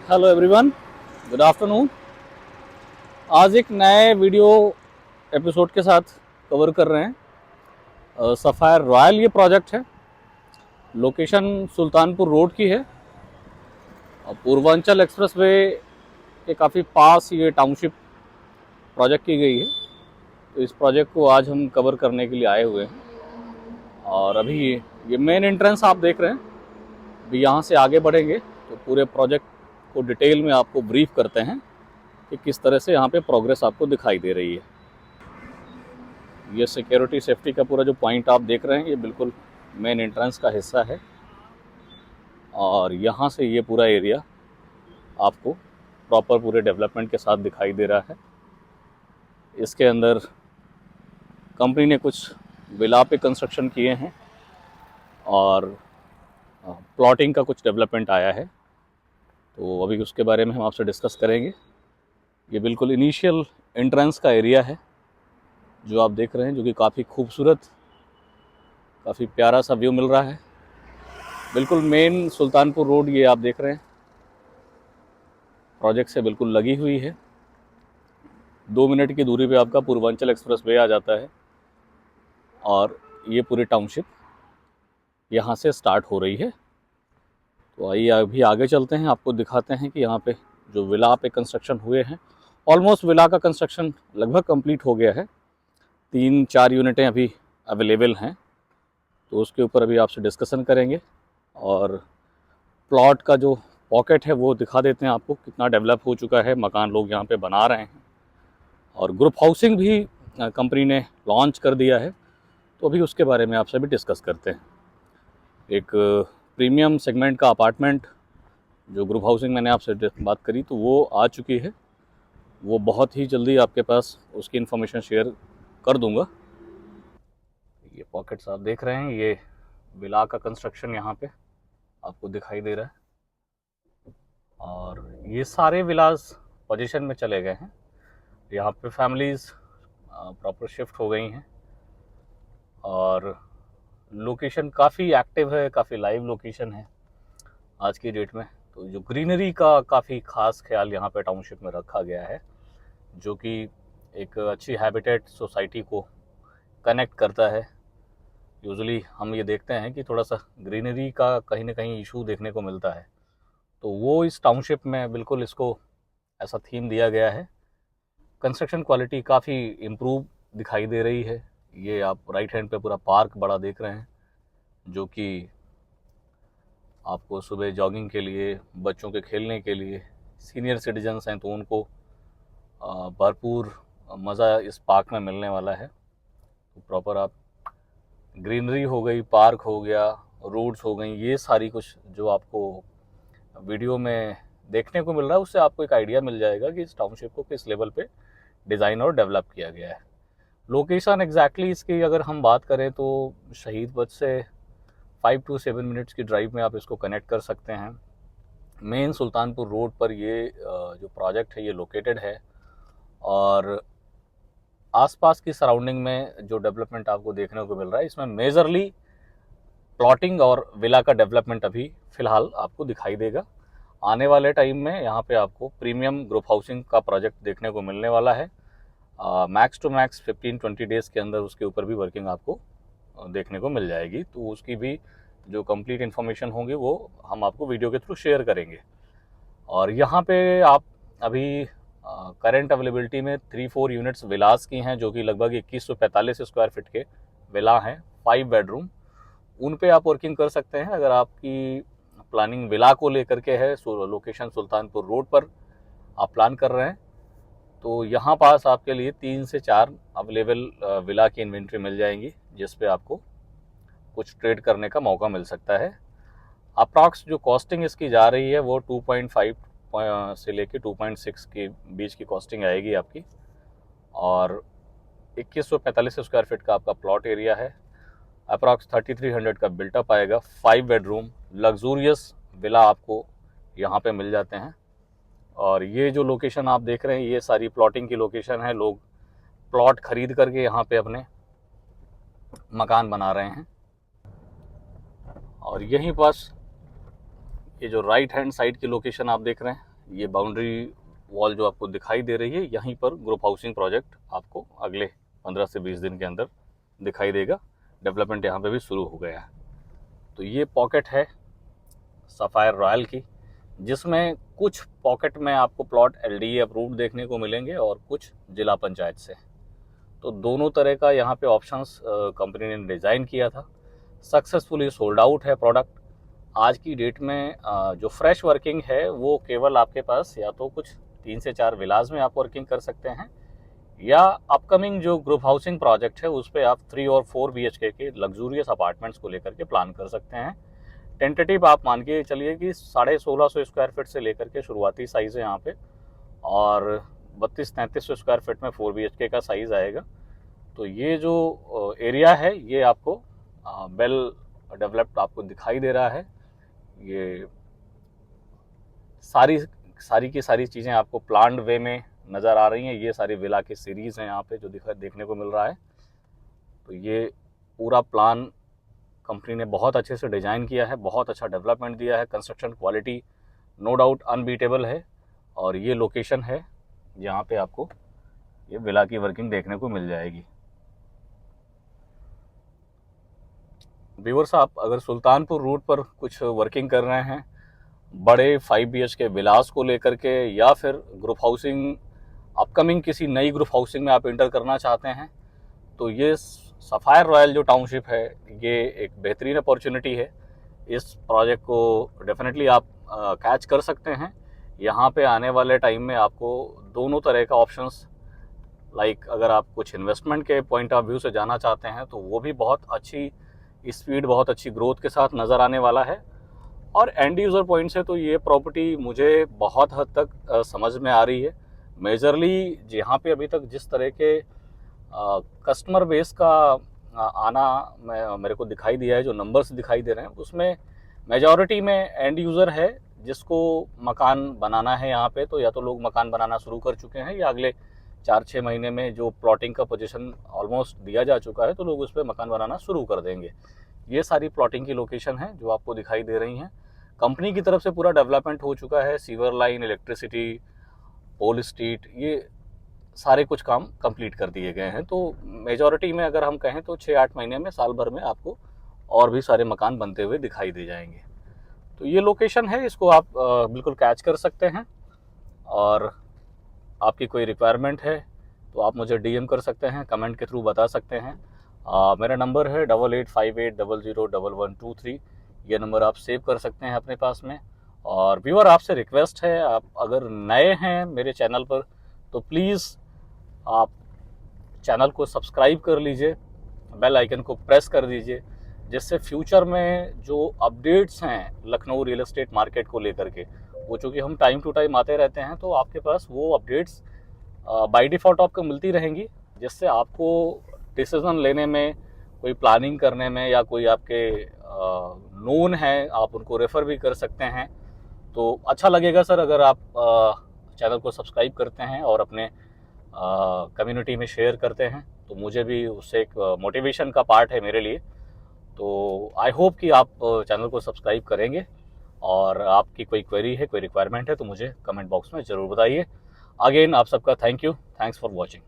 Hello everyone, good afternoon. आज एक नए वीडियो एपिसोड के साथ कवर कर रहे हैं। सफ़ायर रॉयल ये प्रोजेक्ट है। लोकेशन सुल्तानपुर रोड की है और पूर्वांचल एक्सप्रेसवे के काफ़ी पास ये टाउनशिप प्रोजेक्ट की गई है। तो इस प्रोजेक्ट को आज हम कवर करने के लिए आए हुए हैं। और अभी ये मेन एंट्रेंस आप देख रहे हैं। अभी यहाँ से आगे बढ़ेंगे तो पूरे प्रोजेक्ट को डिटेल में आपको ब्रीफ करते हैं कि किस तरह से यहाँ पे प्रोग्रेस आपको दिखाई दे रही है। ये सिक्योरिटी सेफ्टी का पूरा जो पॉइंट आप देख रहे हैं, ये बिल्कुल मेन एंट्रेंस का हिस्सा है। और यहाँ से ये पूरा एरिया आपको प्रॉपर पूरे डेवलपमेंट के साथ दिखाई दे रहा है। इसके अंदर कंपनी ने कुछ विला पे कंस्ट्रक्शन किए हैं और प्लॉटिंग का कुछ डेवलपमेंट आया है, तो अभी उसके बारे में हम आपसे डिस्कस करेंगे। ये बिल्कुल इनिशियल एंट्रेंस का एरिया है जो आप देख रहे हैं, जो कि काफ़ी खूबसूरत, काफ़ी प्यारा सा व्यू मिल रहा है। बिल्कुल मेन सुल्तानपुर रोड ये आप देख रहे हैं, प्रोजेक्ट से बिल्कुल लगी हुई है। 2 मिनट की दूरी पे आपका पूर्वांचल एक्सप्रेसवे आ जाता है और ये पूरी टाउनशिप यहाँ से स्टार्ट हो रही है। तो आइए अभी आगे चलते हैं, आपको दिखाते हैं कि यहाँ पे जो विला पे कंस्ट्रक्शन हुए हैं, ऑलमोस्ट विला का कंस्ट्रक्शन लगभग कंप्लीट हो गया है। 3-4 यूनिटें अभी अवेलेबल हैं, तो उसके ऊपर अभी आपसे डिस्कशन करेंगे। और प्लॉट का जो पॉकेट है वो दिखा देते हैं आपको, कितना डेवलप हो चुका है, मकान लोग यहाँ पे बना रहे हैं। और ग्रुप हाउसिंग भी कंपनी ने लॉन्च कर दिया है, तो अभी उसके बारे में आपसे भी डिस्कस करते हैं। एक प्रीमियम सेगमेंट का अपार्टमेंट जो ग्रुप हाउसिंग मैंने आपसे बात करी, तो वो आ चुकी है। वो बहुत ही जल्दी आपके पास उसकी इन्फॉर्मेशन शेयर कर दूंगा। ये पॉकेट्स आप देख रहे हैं, ये विला का कंस्ट्रक्शन यहाँ पे आपको दिखाई दे रहा है। और ये सारे विलास पोजीशन में चले गए हैं। यहाँ पे फैमिलीज़ प्रॉपर शिफ्ट हो गई हैं और लोकेशन काफ़ी एक्टिव है, काफ़ी लाइव लोकेशन है आज की डेट में। तो जो ग्रीनरी का काफ़ी ख़ास ख्याल यहाँ पे टाउनशिप में रखा गया है, जो कि एक अच्छी हैबिटेट सोसाइटी को कनेक्ट करता है। यूजुअली हम ये देखते हैं कि थोड़ा सा ग्रीनरी का कहीं ना कहीं इशू देखने को मिलता है, तो वो इस टाउनशिप में बिल्कुल इसको ऐसा थीम दिया गया है। कंस्ट्रक्शन क्वालिटी काफ़ी इम्प्रूव दिखाई दे रही है। ये आप राइट हैंड पे पूरा पार्क बड़ा देख रहे हैं, जो कि आपको सुबह जॉगिंग के लिए, बच्चों के खेलने के लिए, सीनियर सिटीजन्स हैं तो उनको भरपूर मज़ा इस पार्क में मिलने वाला है। तो प्रॉपर आप ग्रीनरी हो गई, पार्क हो गया, रोड्स हो गई, ये सारी कुछ जो आपको वीडियो में देखने को मिल रहा है, उससे आपको एक आइडिया मिल जाएगा कि इस टाउनशिप को किस लेवल पे डिज़ाइन और डेवलप किया गया है। लोकेशन एग्जैक्टली इसकी अगर हम बात करें तो शहीद पथ से 5 to 7 मिनट्स की ड्राइव में आप इसको कनेक्ट कर सकते हैं। मेन सुल्तानपुर रोड पर ये जो प्रोजेक्ट है ये लोकेटेड है। और आसपास की सराउंडिंग में जो डेवलपमेंट आपको देखने को मिल रहा है, इसमें मेजरली प्लॉटिंग और विला का डेवलपमेंट अभी फ़िलहाल आपको दिखाई देगा। आने वाले टाइम में यहाँ पे आपको प्रीमियम ग्रुप हाउसिंग का प्रोजेक्ट देखने को मिलने वाला है। मैक्स टू मैक्स 15-20 डेज़ के अंदर उसके ऊपर भी वर्किंग आपको देखने को मिल जाएगी। तो उसकी भी जो कंप्लीट इन्फॉर्मेशन होंगी वो हम आपको वीडियो के थ्रू शेयर करेंगे। और यहाँ पे आप अभी करंट अवेलेबिलिटी में 3-4 यूनिट्स विलास की हैं, जो कि लगभग 2145 स्क्वायर फीट के विला हैं, 5 बेडरूम। उन पे आप वर्किंग कर सकते हैं। अगर आपकी प्लानिंग विला को लेकर के है, लोकेशन सुल्तानपुर रोड पर आप प्लान कर रहे हैं, तो यहाँ पास आपके लिए 3 से 4 अवेलेबल विला की इन्वेंट्री मिल जाएंगी, जिस पे आपको कुछ ट्रेड करने का मौका मिल सकता है। अप्रॉक्स जो कॉस्टिंग इसकी जा रही है वो 2.5 से लेके 2.6 के बीच की कॉस्टिंग आएगी आपकी। और 2145 स्क्वायर फीट का आपका प्लॉट एरिया है। अप्रॉक्स 3300 का बिल्टअप आएगा। 5 बेडरूम लग्जूरियस विला आपको यहाँ पे मिल जाते हैं। और ये जो लोकेशन आप देख रहे हैं, ये सारी प्लॉटिंग की लोकेशन है। लोग प्लॉट खरीद करके यहाँ पे अपने मकान बना रहे हैं। और यहीं पास ये जो राइट हैंड साइड की लोकेशन आप देख रहे हैं, ये बाउंड्री वॉल जो आपको दिखाई दे रही है, यहीं पर ग्रुप हाउसिंग प्रोजेक्ट आपको अगले 15 से 20 दिन के अंदर दिखाई देगा। डेवलपमेंट यहाँ पे भी शुरू हो गया है। तो ये पॉकेट है सफ़ायर रॉयल की, जिसमें कुछ पॉकेट में आपको प्लॉट LDA अप्रूव्ड देखने को मिलेंगे और कुछ जिला पंचायत से। तो दोनों तरह का यहाँ पे ऑप्शंस कंपनी ने डिज़ाइन किया था। सक्सेसफुली सोल्ड आउट है प्रोडक्ट। आज की डेट में जो फ्रेश वर्किंग है वो केवल आपके पास या तो कुछ 3 से 4 विलाज में आप वर्किंग कर सकते हैं, या अपकमिंग जो ग्रुप हाउसिंग प्रोजेक्ट है उस पर आप 3 और 4 BHK के लग्जूरियस अपार्टमेंट्स को लेकर के प्लान कर सकते हैं। टेंटेटिव आप मान के चलिए कि 1650 स्क्वायर फीट से लेकर के शुरुआती साइज़ है यहाँ पे, और 32-33 स्क्वायर फीट में 4 BHK का साइज़ आएगा। तो ये जो एरिया है ये आपको वेल डेवलप्ड आपको दिखाई दे रहा है। ये सारी की सारी चीज़ें आपको प्लान्ड वे में नज़र आ रही हैं। ये सारी विला की सीरीज़ हैं यहाँ पे जो देखने को मिल रहा है। तो ये पूरा प्लान कंपनी ने बहुत अच्छे से डिज़ाइन किया है, बहुत अच्छा डेवलपमेंट दिया है। Construction quality no doubt unbeatable है, और ये लोकेशन है जहाँ पे आपको ये विला की वर्किंग देखने को मिल जाएगी। व्यूअर्स, आप अगर सुल्तानपुर रूट पर कुछ वर्किंग कर रहे हैं बड़े 5 BHK विलास को लेकर के, या फिर ग्रुप हाउसिंग अपकमिंग किसी नई ग्रुप हाउसिंग में आप इंटर करना चाहते हैं, तो ये सफ़ायर रॉयल जो टाउनशिप है ये एक बेहतरीन अपॉर्चुनिटी है। इस प्रोजेक्ट को डेफिनेटली आप कैच कर सकते हैं। यहाँ पे आने वाले टाइम में आपको दोनों तरह का ऑप्शंस, लाइक अगर आप कुछ इन्वेस्टमेंट के पॉइंट ऑफ व्यू से जाना चाहते हैं तो वो भी बहुत अच्छी स्पीड, बहुत अच्छी ग्रोथ के साथ नज़र आने वाला है। और एंड यूज़र पॉइंट से तो ये प्रॉपर्टी मुझे बहुत हद तक समझ में आ रही है। मेजरली जहाँ पे अभी तक जिस तरह के कस्टमर बेस का आना मेरे को दिखाई दिया है, जो नंबर्स दिखाई दे रहे हैं उसमें मेजॉरिटी में एंड यूज़र है जिसको मकान बनाना है यहाँ पे। तो या तो लोग मकान बनाना शुरू कर चुके हैं, या अगले 4-6 महीने में जो प्लॉटिंग का पोजीशन ऑलमोस्ट दिया जा चुका है तो लोग उस पर मकान बनाना शुरू कर देंगे। ये सारी प्लॉटिंग की लोकेशन है जो आपको दिखाई दे रही हैं। कंपनी की तरफ से पूरा डेवलपमेंट हो चुका है। सीवर लाइन, इलेक्ट्रिसिटी, पोल स्ट्रीट, ये सारे कुछ काम कंप्लीट कर दिए गए हैं। तो मेजॉरिटी में अगर हम कहें तो 6-8 महीने में, साल भर में आपको और भी सारे मकान बनते हुए दिखाई दे जाएंगे। तो ये लोकेशन है, इसको आप बिल्कुल कैच कर सकते हैं। और आपकी कोई रिक्वायरमेंट है तो आप मुझे DM कर सकते हैं, कमेंट के थ्रू बता सकते हैं। मेरा नंबर है 8858001123। ये नंबर आप सेव कर सकते हैं अपने पास में। और व्यूअर, आपसे रिक्वेस्ट है, आप अगर नए हैं मेरे चैनल पर तो प्लीज़ आप चैनल को सब्सक्राइब कर लीजिए, बेल आइकन को प्रेस कर दीजिए, जिससे फ्यूचर में जो अपडेट्स हैं लखनऊ रियल एस्टेट मार्केट को लेकर के, वो चूँकि हम टाइम टू टाइम आते रहते हैं तो आपके पास वो अपडेट्स बाय डिफ़ॉल्ट आपको मिलती रहेंगी, जिससे आपको डिसीज़न लेने में, कोई प्लानिंग करने में, या कोई आपके नोन है आप उनको रेफ़र भी कर सकते हैं। तो अच्छा लगेगा सर अगर आप चैनल को सब्सक्राइब करते हैं और अपने कम्युनिटी में शेयर करते हैं, तो मुझे भी उससे एक मोटिवेशन का पार्ट है मेरे लिए। तो आई होप कि आप चैनल को सब्सक्राइब करेंगे। और आपकी कोई क्वेरी है, कोई रिक्वायरमेंट है तो मुझे कमेंट बॉक्स में ज़रूर बताइए। अगेन आप सबका thank you, thanks for watching.